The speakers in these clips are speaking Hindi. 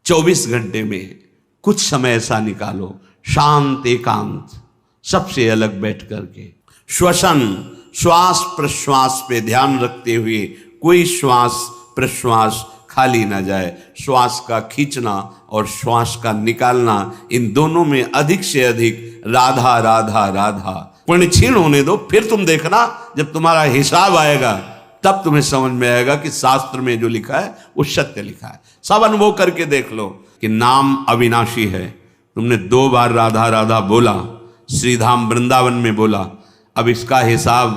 24 घंटे में कुछ समय ऐसा निकालो, शांत एकांत, सबसे अलग बैठ करके श्वसन श्वास प्रश्वास पे ध्यान रखते हुए कोई श्वास प्रश्वास खाली ना जाए। श्वास का खींचना और श्वास का निकालना, इन दोनों में अधिक से अधिक राधा राधा राधा। पुण्य क्षीण होने दो, फिर तुम देखना जब तुम्हारा हिसाब आएगा तब तुम्हें समझ में आएगा कि शास्त्र में जो लिखा है वो सत्य लिखा है। सब अनुभव करके देख लो कि नाम अविनाशी है। तुमने 2 बार राधा राधा बोला, श्रीधाम वृंदावन में बोला, अब इसका हिसाब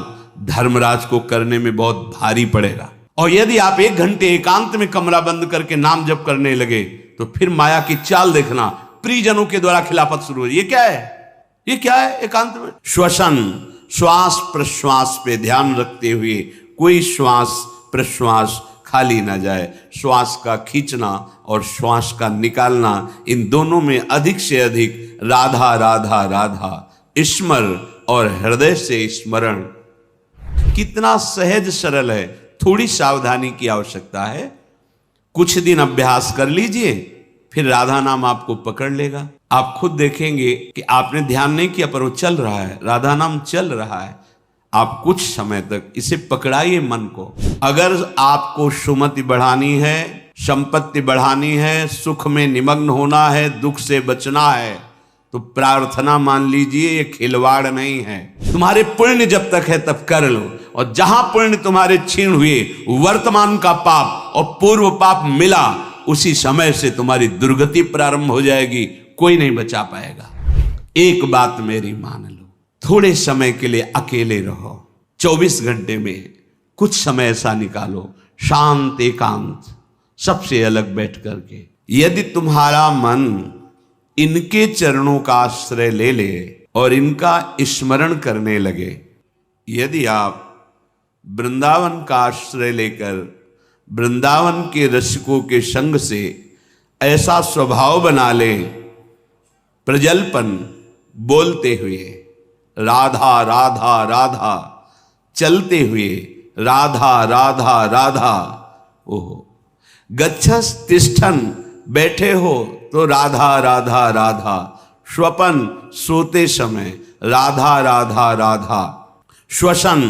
धर्मराज को करने में बहुत भारी पड़ेगा। और यदि आप 1 घंटे एकांत में कमरा बंद करके नाम जप करने लगे तो फिर माया की चाल देखना, प्रियजनों के द्वारा खिलाफत शुरू हो। ये क्या है? ये क्या है एकांत में? श्वसन श्वास प्रश्वास पे ध्यान रखते हुए कोई श्वास प्रश्वास खाली ना जाए। श्वास का खींचना और श्वास का निकालना, इन दोनों में अधिक से अधिक राधा राधा राधा। स्मर और हृदय से स्मरण, कितना सहज सरल है। थोड़ी सावधानी की आवश्यकता है। कुछ दिन अभ्यास कर लीजिए, फिर राधा नाम आपको पकड़ लेगा। आप खुद देखेंगे कि आपने ध्यान नहीं किया पर वो चल रहा है, राधा नाम चल रहा है। आप कुछ समय तक इसे पकड़ाइए मन को। अगर आपको सुमति बढ़ानी है, संपत्ति बढ़ानी है, सुख में निमग्न होना है, दुख से बचना है, तो प्रार्थना मान लीजिए ये खिलवाड़ नहीं है। तुम्हारे पुण्य जब तक है तब कर लो, और जहां पुण्य तुम्हारे क्षीण हुए, वर्तमान का पाप और पूर्व पाप मिला, उसी समय से तुम्हारी दुर्गति प्रारंभ हो जाएगी, कोई नहीं बचा पाएगा। एक बात मेरी मान लो, थोड़े समय के लिए अकेले रहो। 24 घंटे में कुछ समय ऐसा निकालो, शांत एकांत, सबसे अलग बैठ करके। यदि तुम्हारा मन इनके चरणों का आश्रय ले ले और इनका स्मरण करने लगे, यदि आप वृंदावन का आश्रय लेकर वृंदावन के रसिकों के संग से ऐसा स्वभाव बना ले, प्रजल्पन बोलते हुए राधा राधा राधा, चलते हुए राधा राधा राधा, ओहो, गच्छस तिष्ठन बैठे हो तो राधा राधा राधा, स्वपन सोते समय राधा राधा राधा। श्वसन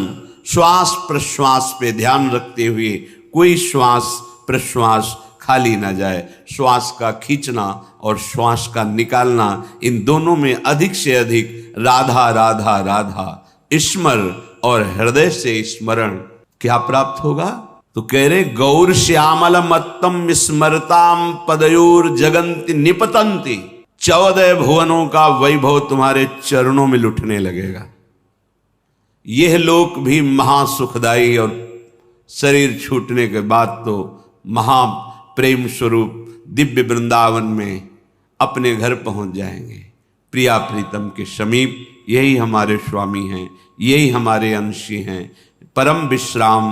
श्वास प्रश्वास पे ध्यान रखते हुए कोई श्वास प्रश्वास खाली ना जाए। श्वास का खींचना और श्वास का निकालना, इन दोनों में अधिक से अधिक राधा राधा राधा। स्मर और हृदय से स्मरण, क्या प्राप्त होगा? तो कह रहे गौर श्यामल मत्तम स्मरताम पदयोर जगंति निपतंती। 14 भुवनों का वैभव तुम्हारे चरणों में लुटने लगेगा। यह लोक भी महासुखदायी, और शरीर छूटने के बाद तो महाप्रेम स्वरूप दिव्य वृंदावन में अपने घर पहुंच जाएंगे, प्रिया प्रीतम के समीप। यही हमारे स्वामी हैं, यही हमारे अंशी हैं। परम विश्राम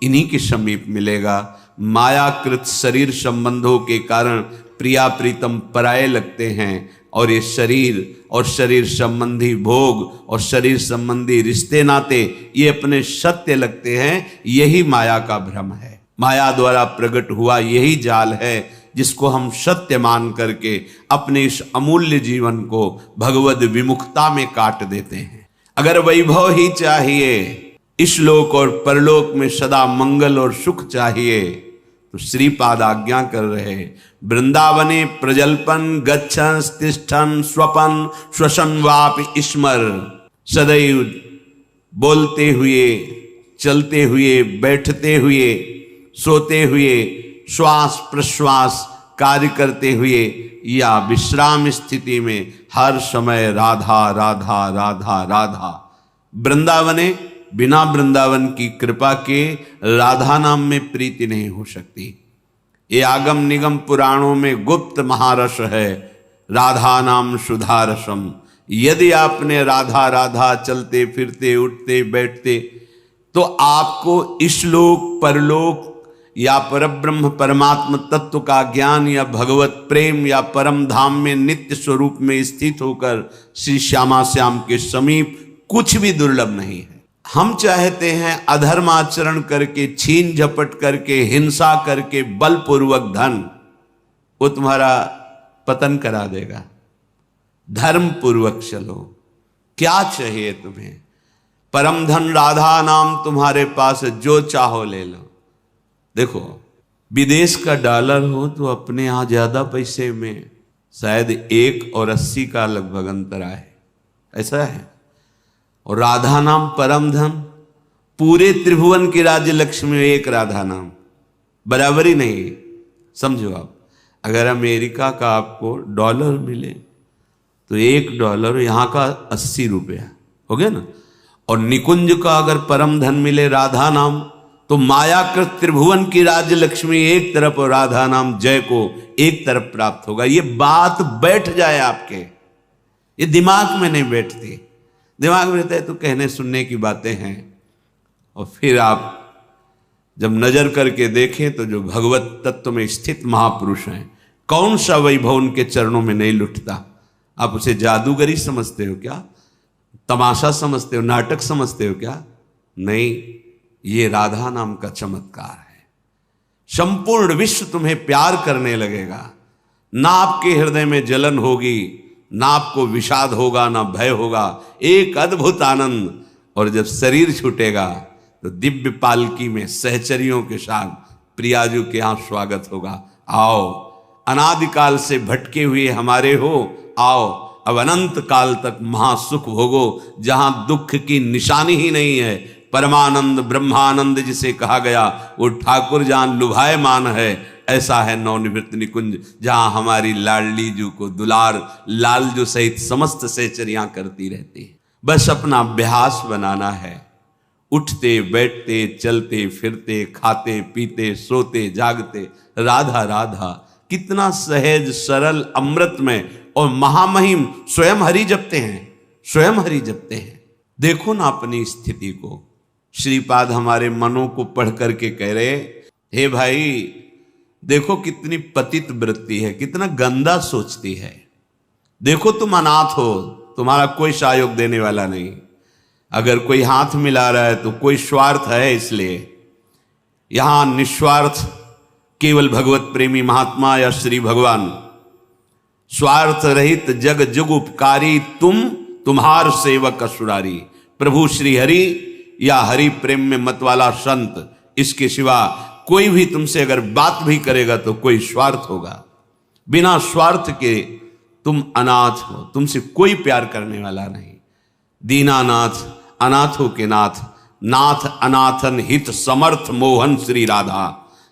इन्हीं के समीप मिलेगा। मायाकृत शरीर संबंधों के कारण प्रिया प्रीतम पराये लगते हैं, और ये शरीर और शरीर संबंधी भोग और शरीर संबंधी रिश्ते नाते ये अपने सत्य लगते हैं। यही माया का भ्रम है, माया द्वारा प्रकट हुआ यही जाल है, जिसको हम सत्य मान करके अपने इस अमूल्य जीवन को भगवद विमुखता में काट देते हैं। अगर वैभव ही चाहिए, इस लोक और परलोक में सदा मंगल और सुख चाहिए, तो श्रीपाद आज्ञा कर रहे, वृंदावने प्रजल्पन गच्छन् तिष्ठन् स्वपन श्वसन वापि स्मर। सदैव बोलते हुए, चलते हुए, बैठते हुए, सोते हुए, श्वास प्रश्वास कार्य करते हुए या विश्राम स्थिति में हर समय राधा राधा राधा राधा। वृंदावने, बिना वृंदावन की कृपा के राधा नाम में प्रीति नहीं हो सकती। ये आगम निगम पुराणों में गुप्त महारस है, राधा नाम सुधा रसम। यदि आपने राधा राधा चलते फिरते उठते बैठते, तो आपको इस लोक परलोक या परब्रह्म परमात्म तत्व का ज्ञान या भगवत प्रेम या परम धाम में नित्य स्वरूप में स्थित होकर श्री श्यामा श्याम के समीप कुछ भी दुर्लभ नहीं है। हम चाहते हैं अधर्म आचरण करके, छीन झपट करके, हिंसा करके, बलपूर्वक धन, वो तुम्हारा पतन करा देगा। धर्म पूर्वक चलो। क्या चाहिए तुम्हें? परम धन राधा नाम तुम्हारे पास, जो चाहो ले लो। देखो, विदेश का डॉलर हो तो अपने यहां ज्यादा पैसे में शायद 1 और 80 का लगभग अंतर आए, ऐसा है। और राधा नाम परम धन, पूरे त्रिभुवन की राज्य लक्ष्मी में एक राधा नाम, बराबरी नहीं। समझो आप, अगर अमेरिका का आपको डॉलर मिले तो $1 यहां का 80 रुपया हो गया ना। और निकुंज का अगर परम धन मिले राधा नाम, तो मायाकृत त्रिभुवन की राज्य लक्ष्मी एक तरफ और राधा नाम जय को एक तरफ प्राप्त होगा। ये बात बैठ जाए आपके, ये दिमाग में नहीं बैठती। दिमाग में रहता है तो कहने सुनने की बातें हैं। और फिर आप जब नजर करके देखें तो जो भगवत तत्व में स्थित महापुरुष हैं, कौन सा वैभव उनके चरणों में नहीं लुटता? आप उसे जादूगरी समझते हो क्या? तमाशा समझते हो? नाटक समझते हो क्या? नहीं, ये राधा नाम का चमत्कार है। संपूर्ण विश्व तुम्हें प्यार करने लगेगा। ना आपके हृदय में जलन होगी, ना आपको विषाद होगा, ना भय होगा। एक अद्भुत आनंद। और जब शरीर छूटेगा तो दिव्य पालकी में सहचरियों के साथ प्रियाजू के यहां स्वागत होगा। आओ, अनादिकाल से भटके हुए हमारे हो, आओ अब अनंत काल तक महासुख भोगो, जहां दुख की निशानी ही नहीं है। परमानंद ब्रह्मानंद जिसे कहा गया, वो ठाकुर जहां लुभायमान है, ऐसा है नवनिवृत्त निकुंज, जहां हमारी लाडली जू को दुलार लालजू सहित समस्त सहचरियां करती रहती है। बस अपना अभ्यास बनाना है। उठते बैठते चलते फिरते खाते पीते सोते जागते राधा राधा, कितना सहज सरल अमृत में और महामहिम स्वयं हरि जपते हैं, स्वयं हरि जपते हैं। देखो ना अपनी स्थिति को। श्रीपाद हमारे मनों को पढ़ करके कह रहे, हे भाई देखो कितनी पतित वृत्ति है, कितना गंदा सोचती है। देखो तुम अनाथ हो, तुम्हारा कोई सहयोग देने वाला नहीं। अगर कोई हाथ मिला रहा है तो कोई स्वार्थ है, इसलिए यहां निस्वार्थ केवल भगवत प्रेमी महात्मा या श्री भगवान, स्वार्थ रहित जग जुग उपकारी, तुम तुम्हार सेवक असुरारी। प्रभु श्री हरि या हरि प्रेम में मतवाला संत, इसके सिवा कोई भी तुमसे अगर बात भी करेगा तो कोई स्वार्थ होगा। बिना स्वार्थ के तुम अनाथ हो, तुमसे कोई प्यार करने वाला नहीं। दीनानाथ अनाथों के नाथ, नाथ अनाथन हित समर्थ मोहन श्री राधा।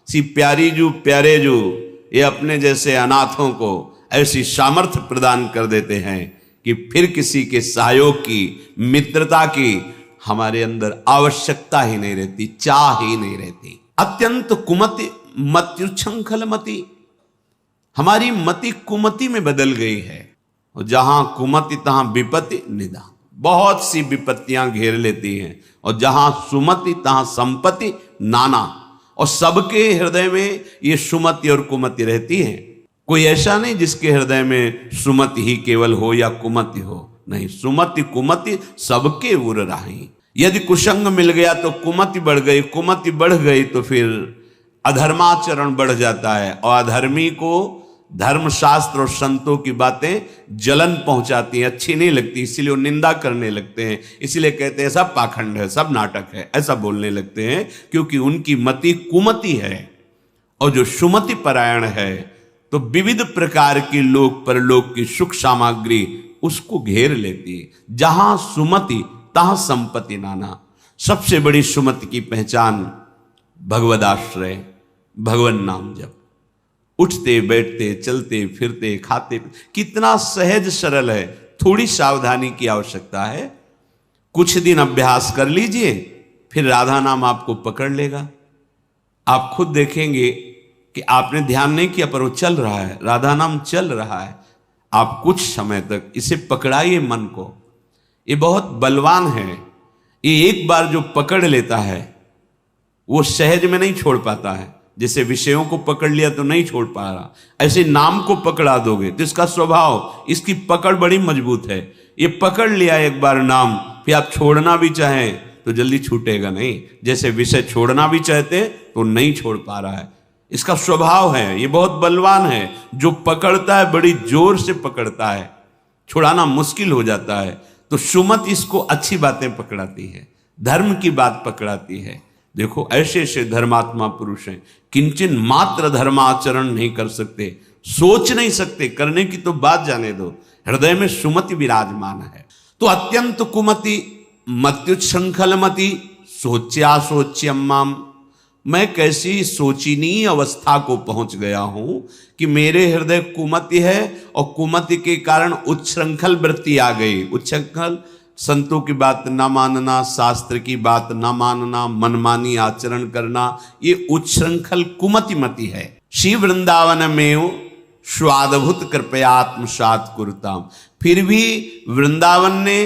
सी प्यारी जू प्यारे जू, ये अपने जैसे अनाथों को ऐसी सामर्थ्य प्रदान कर देते हैं कि फिर किसी के सहयोग की, मित्रता की हमारे अंदर आवश्यकता ही नहीं रहती, चाह ही नहीं रहती। अत्यंत कुमति मत्युच्छृंखल मति, हमारी मति कुमति में बदल गई है। और जहां कुमति तहां विपत्ति निदान, बहुत सी विपत्तियां घेर लेती हैं। और जहां सुमति तहां संपत्ति नाना, और सबके हृदय में ये सुमति और कुमति रहती है। कोई ऐसा नहीं जिसके हृदय में सुमति ही केवल हो या कुमति हो, नहीं, सुमति कुमति सबके उर राही। यदि कुसंग मिल गया तो कुमति बढ़ गई, कुमति बढ़ गई तो फिर अधर्माचरण बढ़ जाता है। और अधर्मी को धर्मशास्त्र और संतों की बातें जलन पहुंचाती हैं, अच्छी नहीं लगती, इसीलिए वो निंदा करने लगते हैं। इसीलिए कहते हैं सब पाखंड है, सब नाटक है, ऐसा बोलने लगते हैं, क्योंकि उनकी मति कुमति है। और जो सुमति परायण है तो विविध प्रकार की लोक परलोक की सुख सामग्री उसको घेर लेती है। जहां सुमति तहां संपत्ति नाना। सबसे बड़ी सुमति की पहचान भगवदाश्रय, भगवन नाम जप। उठते बैठते चलते फिरते खाते, कितना सहज सरल है। थोड़ी सावधानी की आवश्यकता है। कुछ दिन अभ्यास कर लीजिए, फिर राधा नाम आपको पकड़ लेगा। आप खुद देखेंगे कि आपने ध्यान नहीं किया पर वो चल रहा है, राधा नाम चल रहा है। आप कुछ समय तक इसे पकड़ाइए मन को, ये बहुत बलवान है। ये एक बार जो पकड़ लेता है वो सहज में नहीं छोड़ पाता है। जैसे विषयों को पकड़ लिया तो नहीं छोड़ पा रहा, ऐसे नाम को पकड़ा दोगे तो इसका स्वभाव, इसकी पकड़ बड़ी मजबूत है। ये पकड़ लिया एक बार नाम, फिर आप छोड़ना भी चाहें तो जल्दी छूटेगा नहीं। जैसे विषय छोड़ना भी चाहते तो नहीं छोड़ पा रहा है। इसका स्वभाव है, ये बहुत बलवान है। जो पकड़ता है बड़ी जोर से पकड़ता है, छुड़ाना मुश्किल हो जाता है। तो सुमति इसको अच्छी बातें पकड़ाती है, धर्म की बात पकड़ाती है। देखो ऐसे ऐसे धर्मात्मा पुरुष हैं, किंचन मात्र धर्माचरण नहीं कर सकते, सोच नहीं सकते, करने की तो बात जाने दो, हृदय में सुमति विराजमान है। तो अत्यंत कुमति मत्युच्छृंखलमति सोच्या सोच्यम्माम, मैं कैसी सोचनीय अवस्था को पहुंच गया हूं कि मेरे हृदय कुमति है और कुमति के कारण उच्छृंखल वृत्ति आ गई। उच्छृंखल संतों की बात ना मानना, शास्त्र की बात ना मानना, मनमानी आचरण करना, ये उच्छृंखल कुमतिमति है। श्री वृंदावन में स्वादभुत कृपया आत्मसात कुरुताम, फिर भी वृंदावन ने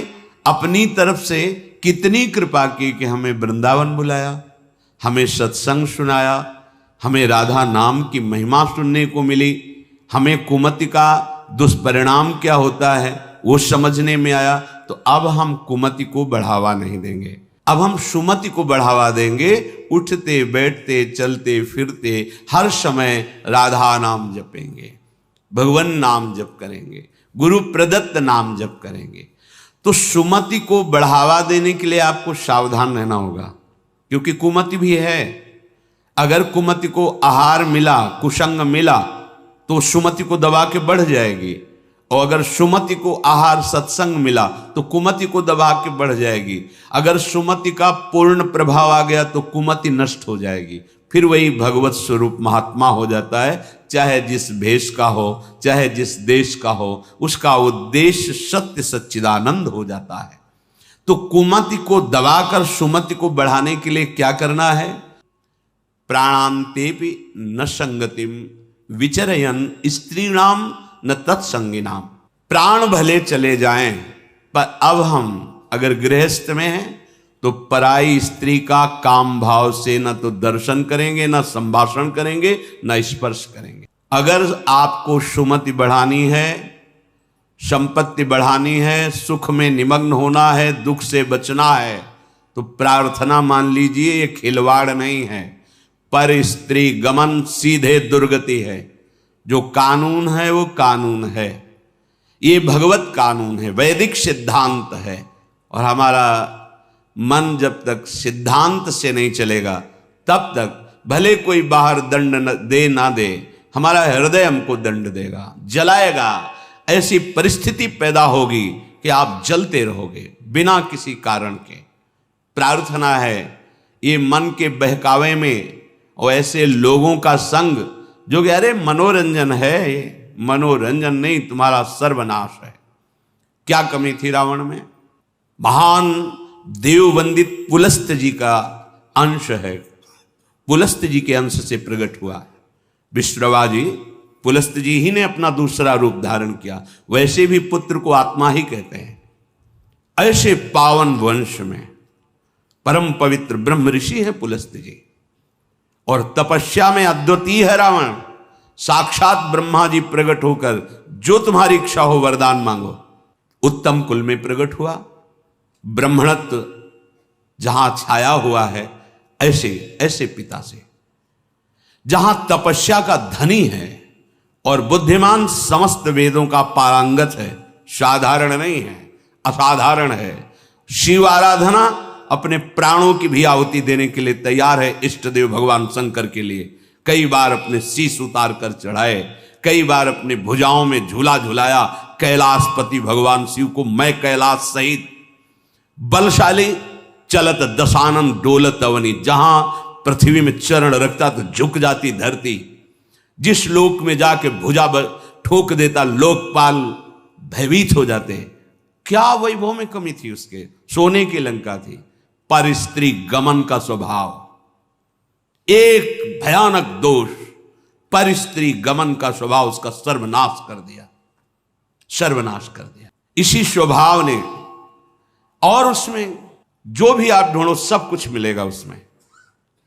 अपनी तरफ से कितनी कृपा की कि हमें वृंदावन बुलाया, हमें सत्संग सुनाया, हमें राधा नाम की महिमा सुनने को मिली, हमें कुमति का दुष्परिणाम क्या होता है वो समझने में आया। तो अब हम कुमति को बढ़ावा नहीं देंगे, अब हम सुमति को बढ़ावा देंगे। उठते बैठते चलते फिरते हर समय राधा नाम जपेंगे, भगवान नाम जप करेंगे, गुरु प्रदत्त नाम जप करेंगे। तो सुमति को बढ़ावा देने के लिए आपको सावधान रहना होगा, क्योंकि कुमति भी है। अगर कुमति को आहार मिला, कुसंग मिला, तो सुमति को दबा के बढ़ जाएगी, और अगर सुमति को आहार सत्संग मिला तो कुमति को दबा के बढ़ जाएगी। अगर सुमति का पूर्ण प्रभाव आ गया तो कुमति नष्ट हो जाएगी, फिर वही भगवत स्वरूप महात्मा हो जाता है। चाहे जिस भेष का हो, चाहे जिस देश का हो, उसका उद्देश्य सत्य सच्चिदानंद हो जाता है। तो कुमति को दबाकर सुमति को बढ़ाने के लिए क्या करना है? प्राणांतेपि न संगतिम विचरयन स्त्रीणाम न तत्संगिनाम। प्राण भले चले जाएं, पर अब हम अगर गृहस्थ में हैं तो पराई स्त्री का काम भाव से न तो दर्शन करेंगे, न संभाषण करेंगे, न स्पर्श करेंगे। अगर आपको सुमति बढ़ानी है, संपत्ति बढ़ानी है, सुख में निमग्न होना है, दुख से बचना है, तो प्रार्थना मान लीजिए, ये खिलवाड़ नहीं है। पर स्त्री गमन सीधे दुर्गति है। जो कानून है वो कानून है, ये भगवत कानून है, वैदिक सिद्धांत है। और हमारा मन जब तक सिद्धांत से नहीं चलेगा तब तक भले कोई बाहर दंड दे ना दे, हमारा हृदय हमको दंड देगा, जलाएगा। ऐसी परिस्थिति पैदा होगी कि आप जलते रहोगे बिना किसी कारण के। प्रार्थना है ये मन के बहकावे में और ऐसे लोगों का संग जो कि अरे मनोरंजन है, ये मनोरंजन नहीं, तुम्हारा सर्वनाश है। क्या कमी थी रावण में? महान देववंदित पुलस्त जी का अंश है, पुलस्त जी के अंश से प्रकट हुआ। विश्रवा जी, पुलस्त जी ही ने अपना दूसरा रूप धारण किया। वैसे भी पुत्र को आत्मा ही कहते हैं। ऐसे पावन वंश में परम पवित्र ब्रह्म ऋषि है पुलस्त जी, और तपस्या में अद्वितीय है रावण। साक्षात ब्रह्मा जी प्रकट होकर जो तुम्हारी इच्छा हो वरदान मांगो। उत्तम कुल में प्रकट हुआ, ब्रह्मणत्व जहां छाया हुआ है, ऐसे ऐसे पिता से, जहां तपस्या का धनी है और बुद्धिमान समस्त वेदों का पारंगत है। साधारण नहीं है, असाधारण है। शिव आराधना अपने प्राणों की भी आहुति देने के लिए तैयार है। इष्ट देव भगवान शंकर के लिए कई बार अपने शीश उतार कर चढ़ाए, कई बार अपने भुजाओं में झूला झुलाया। कैलाशपति भगवान शिव को मैं कैलाश सहित बलशाली चलत दशानन डोलत अवनी, जहां पृथ्वी में चरण रखता तो झुक जाती धरती, जिस लोक में जाके भुजा ठोक देता लोकपाल भयभीत हो जाते। क्या वैभव में कमी थी उसके? सोने की लंका थी। पर स्त्री गमन का स्वभाव, एक भयानक दोष, पर स्त्री गमन का स्वभाव उसका सर्वनाश कर दिया, सर्वनाश कर दिया। इसी स्वभाव ने, और उसमें जो भी आप ढूंढो सब कुछ मिलेगा उसमें।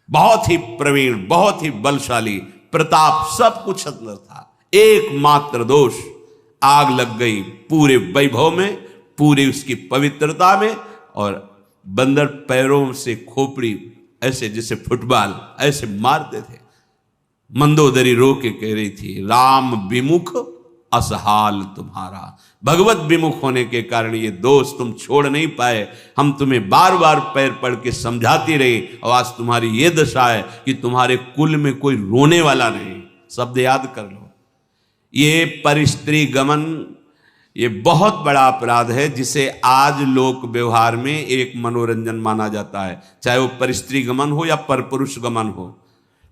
बहुत ही प्रवीण, बहुत ही बलशाली, प्रताप, सब कुछ अंदर था। एकमात्र दोष, आग लग गई पूरे वैभव में, पूरी उसकी पवित्रता में। और बंदर पैरों से खोपड़ी ऐसे जैसे फुटबॉल ऐसे मारते थे। मंदोदरी रो के कह रही थी, राम विमुख असहाल तुम्हारा। भगवत विमुख होने के कारण ये दोष तुम छोड़ नहीं पाए। हम तुम्हें बार बार पैर पड़ के समझाती रही, और आज तुम्हारी ये दशा है कि तुम्हारे कुल में कोई रोने वाला नहीं। शब्द याद कर लो, ये परस्त्री गमन ये बहुत बड़ा अपराध है, जिसे आज लोक व्यवहार में एक मनोरंजन माना जाता है, चाहे वो परस्त्री गमन हो या परपुरुष गमन हो।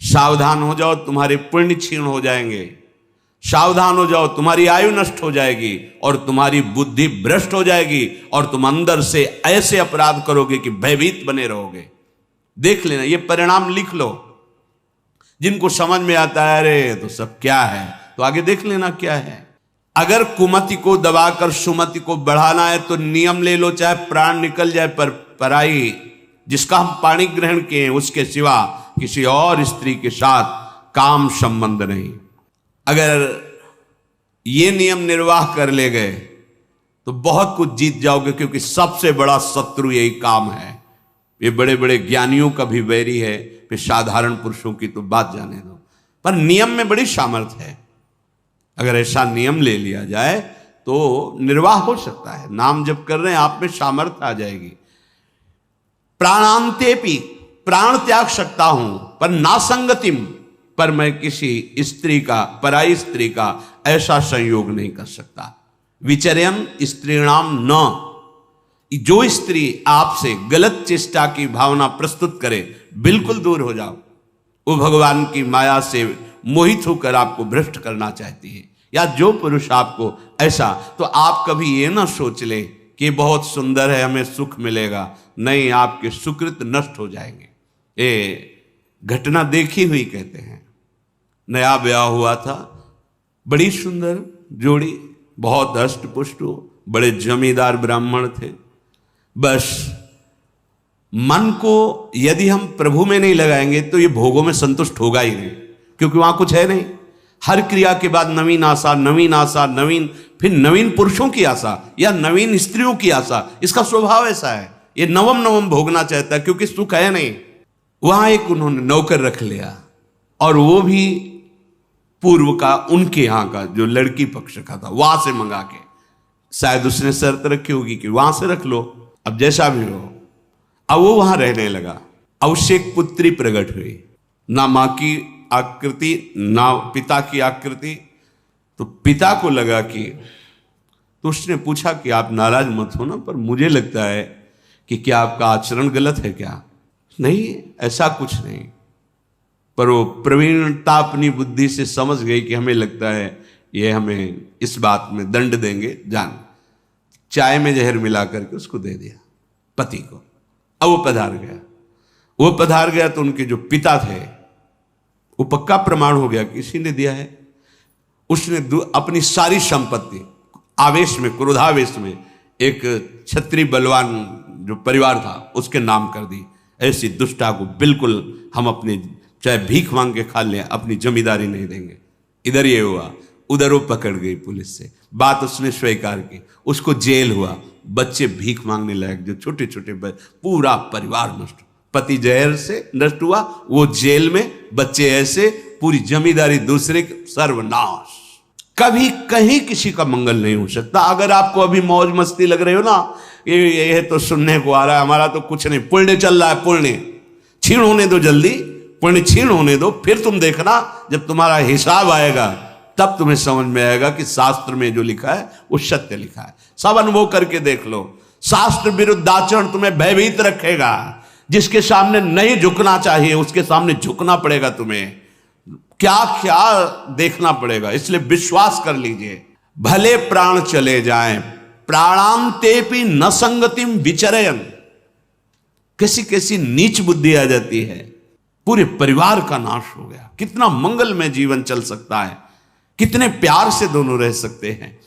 सावधान हो जाओ, तुम्हारे पुण्य क्षीण हो जाएंगे। सावधान हो जाओ, तुम्हारी आयु नष्ट हो जाएगी और तुम्हारी बुद्धि भ्रष्ट हो जाएगी, और तुम अंदर से ऐसे अपराध करोगे कि भयभीत बने रहोगे। देख लेना, ये परिणाम लिख लो। जिनको समझ में आता है अरे तो सब क्या है, तो आगे देख लेना क्या है। अगर कुमति को दबाकर सुमति को बढ़ाना है तो नियम ले लो, चाहे प्राण निकल जाए, पर पराई जिसका हम पाणी ग्रहण किए उसके सिवा किसी और स्त्री के साथ काम संबंध नहीं। अगर ये नियम निर्वाह कर ले गए तो बहुत कुछ जीत जाओगे, क्योंकि सबसे बड़ा शत्रु यही काम है। ये बड़े बड़े ज्ञानियों का भी वैरी है, फिर साधारण पुरुषों की तो बात जाने दो। पर नियम में बड़ी सामर्थ्य है। अगर ऐसा नियम ले लिया जाए तो निर्वाह हो सकता है। नाम जब कर रहे हैं आप में सामर्थ्य आ जाएगी। प्राणांतेपि, प्राण त्याग सकता हूं, पर नासंगतिम, पर मैं किसी स्त्री का, पराई स्त्री का ऐसा संयोग नहीं कर सकता। विचर्यन स्त्रीणाम न, जो स्त्री आपसे गलत चेष्टा की भावना प्रस्तुत करे बिल्कुल दूर हो जाओ। वो भगवान की माया से मोहित होकर आपको भ्रष्ट करना चाहती है, या जो पुरुष आपको ऐसा, तो आप कभी ये ना सोच ले कि बहुत सुंदर है हमें सुख मिलेगा। नहीं, आपके सुकृत नष्ट हो जाएंगे। ये घटना देखी हुई कहते हैं। नया ब्याह हुआ था, बड़ी सुंदर जोड़ी, बहुत अष्ट पुष्ट, बड़े जमींदार ब्राह्मण थे। बस मन को यदि हम प्रभु में नहीं लगाएंगे तो ये भोगों में संतुष्ट होगा ही नहीं, क्योंकि वहां कुछ है नहीं। हर क्रिया के बाद नवीन आशा, नवीन आशा, नवीन, फिर नवीन पुरुषों की आशा या नवीन स्त्रियों की आशा। इसका स्वभाव ऐसा है, ये नवम नवम भोगना चाहता है, क्योंकि सुख है नहीं। वहां एक उन्होंने नौकर रख लिया, और वो भी पूर्व का, उनके यहाँ का, जो लड़की पक्ष का था, वहां से मंगा के। शायद उसने शर्त रखी होगी कि वहां से रख लो, अब जैसा भी हो। अब वो वहां रहने लगा। अब उससे एक पुत्री प्रकट हुई, ना मां की आकृति ना पिता की आकृति। तो पिता को लगा कि, तो उसने पूछा कि आप नाराज मत हो ना, पर मुझे लगता है कि क्या आपका आचरण गलत है क्या? नहीं, ऐसा कुछ नहीं। पर वो प्रवीणता अपनी बुद्धि से समझ गई कि हमें लगता है ये हमें इस बात में दंड देंगे, जान। चाय में जहर मिला करके उसको दे दिया पति को। अब वो पधार गया तो उनके जो पिता थे, वो पक्का प्रमाण हो गया किसी ने दिया है। उसने अपनी सारी संपत्ति आवेश में, क्रोधावेश में, एक क्षत्रिय बलवान जो परिवार था उसके नाम कर दी। ऐसी दुष्टा को बिल्कुल हम अपने, चाहे भीख मांग के खा लें, अपनी जमींदारी नहीं देंगे। इधर ये हुआ, उधर वो पकड़ गई पुलिस से, बात उसने स्वीकार की, उसको जेल हुआ। बच्चे भीख मांगने लायक, जो छोटे छोटे, पूरा परिवार नष्ट। पति जहर से नष्ट हुआ, वो जेल में, बच्चे ऐसे, पूरी जमींदारी दूसरे, सर्वनाश। कभी कहीं किसी का मंगल नहीं हो सकता। अगर आपको अभी मौज मस्ती लग रही हो ना, ये तो सुनने को आ रहा है, हमारा तो कुछ नहीं, पुण्य चल रहा है, पुण्य क्षीण होने दो, जल्दी पुण्य क्षीण होने दो, फिर तुम देखना जब तुम्हारा हिसाब आएगा तब तुम्हें समझ में आएगा कि शास्त्र में जो लिखा है वो सत्य लिखा है। सब अनुभव करके देख लो। शास्त्र विरुद्ध आचरण तुम्हें भयभीत रखेगा। जिसके सामने नहीं झुकना चाहिए उसके सामने झुकना पड़ेगा तुम्हें, क्या क्या देखना पड़ेगा। इसलिए विश्वास कर लीजिए, भले प्राण चले जाएं, प्राणांतेपि न संगतिम विचरयन। कैसी कैसी नीच बुद्धि आ जाती है, पूरे परिवार का नाश हो गया। कितना मंगलमय जीवन चल सकता है, कितने प्यार से दोनों रह सकते हैं,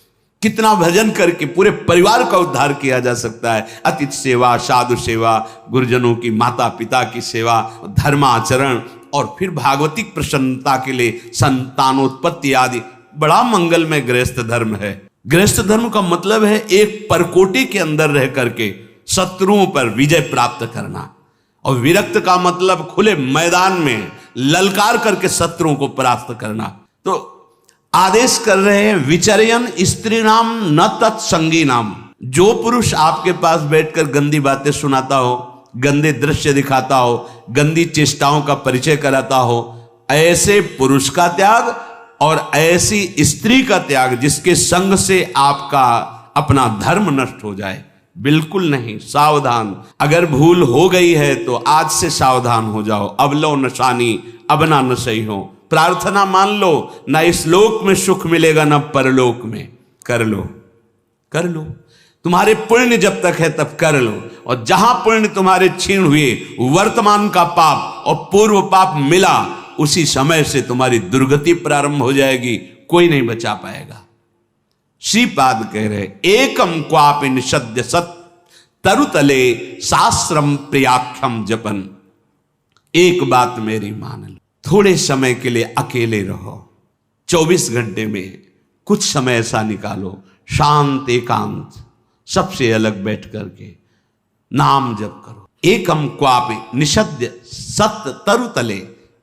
कितना भजन करके पूरे परिवार का उद्धार किया जा सकता है। अतिथि सेवा, साधु सेवा, गुरुजनों की, माता पिता की सेवा, धर्माचरण, और फिर भागवतिक प्रसन्नता के लिए संतानोत्पत्ति आदि। बड़ा मंगलमय गृहस्थ धर्म है। गृहस्थ धर्म का मतलब है एक परकोटि के अंदर रह करके शत्रुओं पर विजय प्राप्त करना। और विरक्त का मतलब खुले मैदान में ललकार करके शत्रुओं को परास्त करना। तो आदेश कर रहे हैं विचर्यन स्त्री नाम न तत्संगी नाम। जो पुरुष आपके पास बैठकर गंदी बातें सुनाता हो, गंदे दृश्य दिखाता हो, गंदी चेष्टाओं का परिचय कराता हो, ऐसे पुरुष का त्याग और ऐसी स्त्री का त्याग जिसके संग से आपका अपना धर्म नष्ट हो जाए, बिल्कुल नहीं। सावधान। अगर भूल हो गई है तो आज से सावधान हो जाओ। अब लो नशानी अब ना नशई हो। प्रार्थना मान लो, ना इस लोक में सुख मिलेगा ना परलोक में। कर लो, कर लो। तुम्हारे पुण्य जब तक है तब कर लो। और जहां पुण्य तुम्हारे क्षीण हुए, वर्तमान का पाप और पूर्व पाप मिला, उसी समय से तुम्हारी दुर्गति प्रारंभ हो जाएगी, कोई नहीं बचा पाएगा। श्रीपाद कह रहे एकम क्वापि निषद्य सत तरुतले शास्त्रम प्रियाख्यम जपन। एक बात मेरी मान लो, थोड़े समय के लिए अकेले रहो। 24 घंटे में कुछ समय ऐसा निकालो, शांत एकांत, सबसे अलग बैठ करके नाम जप करो। एकम क्वापि निषद्य सत तरुतले,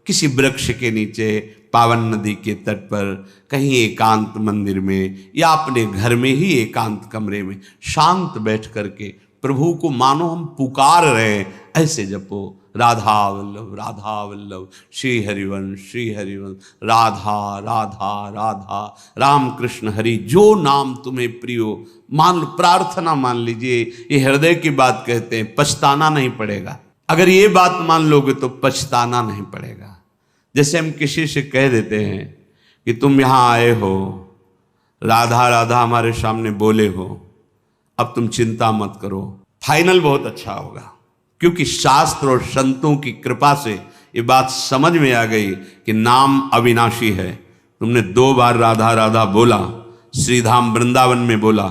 किसी वृक्ष के नीचे, पावन नदी के तट पर, कहीं एकांत मंदिर में या अपने घर में ही एकांत कमरे में शांत बैठ करके प्रभु को मानो हम पुकार रहे हैं, ऐसे जपो। राधा वल्लभ राधा वल्लभ, श्री हरिवंश राधा राधा राधा, राम कृष्ण हरि, जो नाम तुम्हें प्रिय हो मान लो। प्रार्थना मान लीजिए, ये हृदय की बात कहते हैं, पछताना नहीं पड़ेगा। अगर ये बात मान लोगे तो पछताना नहीं पड़ेगा। जैसे हम किसी से कह देते हैं कि तुम यहाँ आए हो, राधा राधा हमारे सामने बोले हो, अब तुम चिंता मत करो, फाइनल बहुत अच्छा होगा। क्योंकि शास्त्र और संतों की कृपा से ये बात समझ में आ गई कि नाम अविनाशी है। तुमने 2 बार राधा राधा बोला, श्रीधाम वृंदावन में बोला,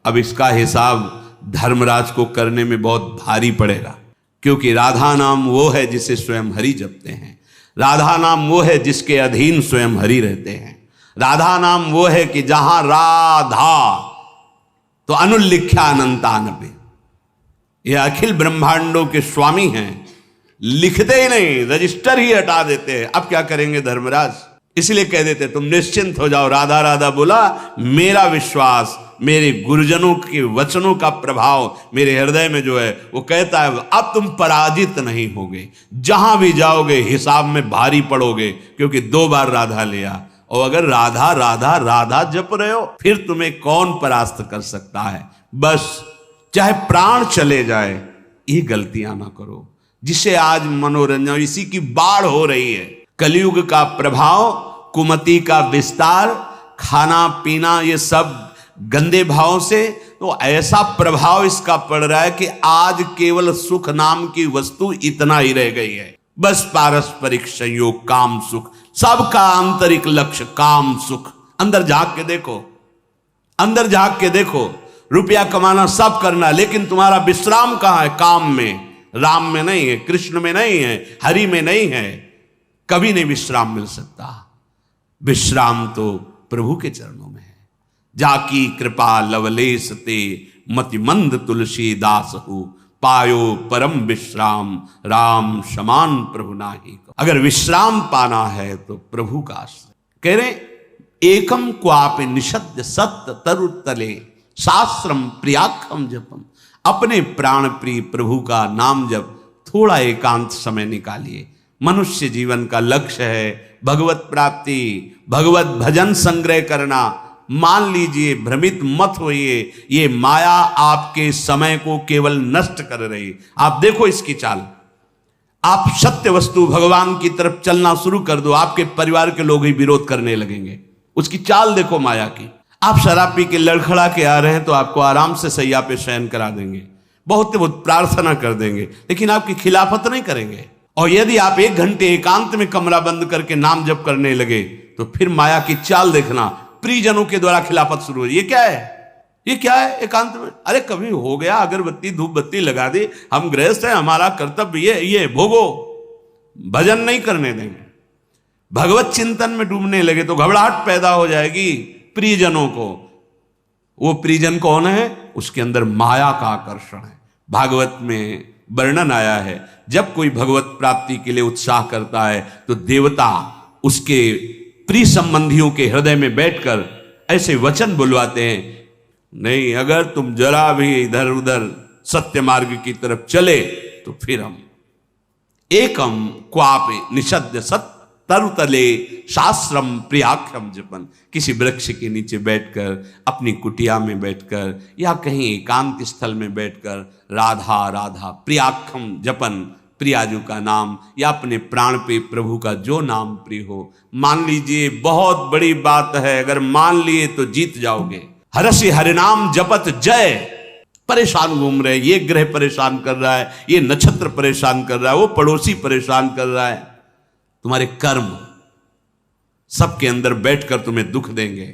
अब इसका हिसाब धर्मराज को करने में बहुत भारी पड़ेगा। क्योंकि राधा नाम वो है जिसे स्वयं हरि जपते हैं। राधा नाम वो है जिसके अधीन स्वयं हरि रहते हैं। राधा नाम वो है कि जहां राधा तो अनुल्लिख्या अनंतानबे, ये अखिल ब्रह्मांडों के स्वामी हैं, लिखते ही नहीं, रजिस्टर ही हटा देते हैं। अब क्या करेंगे धर्मराज? इसलिए कह देते तुम निश्चिंत हो जाओ। राधा राधा बोला, मेरा विश्वास, मेरे गुरुजनों के वचनों का प्रभाव मेरे हृदय में जो है वो कहता है अब तुम पराजित नहीं होगे। जहां भी जाओगे हिसाब में भारी पड़ोगे, क्योंकि 2 बार राधा लिया। और अगर राधा राधा राधा जप रहे हो, फिर तुम्हें कौन परास्त कर सकता है? बस चाहे प्राण चले जाए, ये गलतियां ना करो जिसे आज मनोरंजन, इसी की बाढ़ हो रही है। कलयुग का प्रभाव, कुमति का विस्तार, खाना पीना, ये सब गंदे भाव से, तो ऐसा प्रभाव इसका पड़ रहा है कि आज केवल सुख नाम की वस्तु इतना ही रह गई है। बस पारस्परिक संयोग, काम सुख, सबका आंतरिक लक्ष्य काम सुख। अंदर झांक के देखो, अंदर झांक के देखो। रुपया कमाना सब करना, लेकिन तुम्हारा विश्राम कहां है? काम में, राम में नहीं है, कृष्ण में नहीं है, हरि में नहीं है। कभी नहीं विश्राम मिल सकता। विश्राम तो प्रभु के चरणों में है। जाकी कृपा लवलेश ते मति मंद तुलसीदास हो, पायो परम विश्राम राम समान प्रभु नाही। अगर विश्राम पाना है तो प्रभु का आश्रय। कह रहे एकम क्वापि निषद्य सत्य तरुतले शास्त्रम प्रियाख्यम जपम। अपने प्राण प्रिय प्रभु का नाम जप थोड़ा एकांत समय निकालिए। मनुष्य जीवन का लक्ष्य है भगवत प्राप्ति, भगवत भजन संग्रह करना। मान लीजिए, भ्रमित मत होइए, ये माया आपके समय को केवल नष्ट कर रही। आप देखो इसकी चाल। आप सत्य वस्तु भगवान की तरफ चलना शुरू कर दो, आपके परिवार के लोग ही विरोध करने लगेंगे। उसकी चाल देखो माया की। आप शराब पी के लड़खड़ा के आ रहे हैं तो आपको आराम से सैया पे शयन करा देंगे, बहुत बहुत प्रार्थना कर देंगे, लेकिन आपकी खिलाफत नहीं करेंगे। और यदि आप 1 घंटे एकांत में कमरा बंद करके नाम जप करने लगे तो फिर माया की चाल देखना, प्रियजनों के द्वारा खिलाफत शुरू हो। ये क्या है? ये क्या है एकांत में? अरे कभी हो गया, अगरबत्ती धूप बत्ती लगा दी, हम गृहस्थ हैं, हमारा कर्तव्य ये भोगो, भजन नहीं करने देंगे। भगवत चिंतन में डूबने लगे तो घबराहट पैदा हो जाएगी प्रियजनों को। वो प्रियजन कौन है? उसके अंदर माया का आकर्षण है। भागवत में वर्णन आया है, जब कोई भगवत प्राप्ति के लिए उत्साह करता है तो देवता उसके प्रिय संबंधियों के हृदय में बैठकर ऐसे वचन बुलवाते हैं, नहीं अगर तुम जरा भी इधर उधर सत्य मार्ग की तरफ चले तो फिर हम एकम क्वापे निषद्य सत तरुतले शास्त्रम प्रियाख्यम जपन, किसी वृक्ष के नीचे बैठकर, अपनी कुटिया में बैठकर या कहीं एकांत स्थल में बैठकर राधा राधा प्रियाख्यम जपन, प्रियाजू का नाम या अपने प्राण पे प्रभु का जो नाम प्रिय हो। मान लीजिए बहुत बड़ी बात है, अगर मान लिए तो जीत जाओगे। हरसि हरिनाम जपत जय, परेशान घूम रहे, ये ग्रह परेशान कर रहा है, ये नक्षत्र परेशान कर रहा है, वो पड़ोसी परेशान कर रहा है, तुम्हारे कर्म सबके अंदर बैठकर तुम्हें दुख देंगे।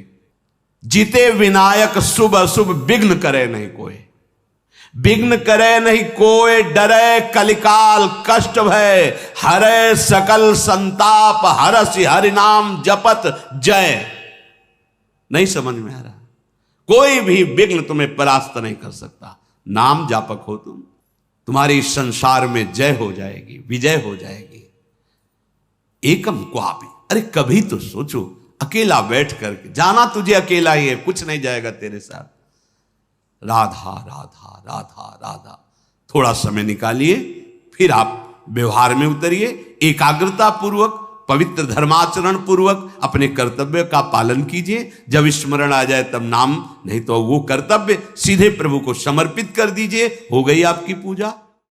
जीते विनायक शुभ अशुभ विघ्न करे नहीं कोई, विघ्न करे नहीं कोई, डरे कलिकाल कष्ट भय, हरे सकल संताप, हरसि हरिनाम जपत जय। नहीं समझ में आ रहा, कोई भी विघ्न तुम्हें परास्त नहीं कर सकता। नाम जापक हो तुम, तुम्हारी संसार में जय हो जाएगी, विजय हो जाएगी। एकम क्वापि, अरे कभी तो सोचो, अकेला बैठ करके, जाना तुझे अकेला ही है, कुछ नहीं जाएगा तेरे साथ। राधा राधा राधा राधा, थोड़ा समय निकालिए, फिर आप व्यवहार में उतरिए, एकाग्रता पूर्वक, पवित्र धर्माचरण पूर्वक अपने कर्तव्य का पालन कीजिए। जब स्मरण आ जाए तब नाम, नहीं तो वो कर्तव्य सीधे प्रभु को समर्पित कर दीजिए, हो गई आपकी पूजा।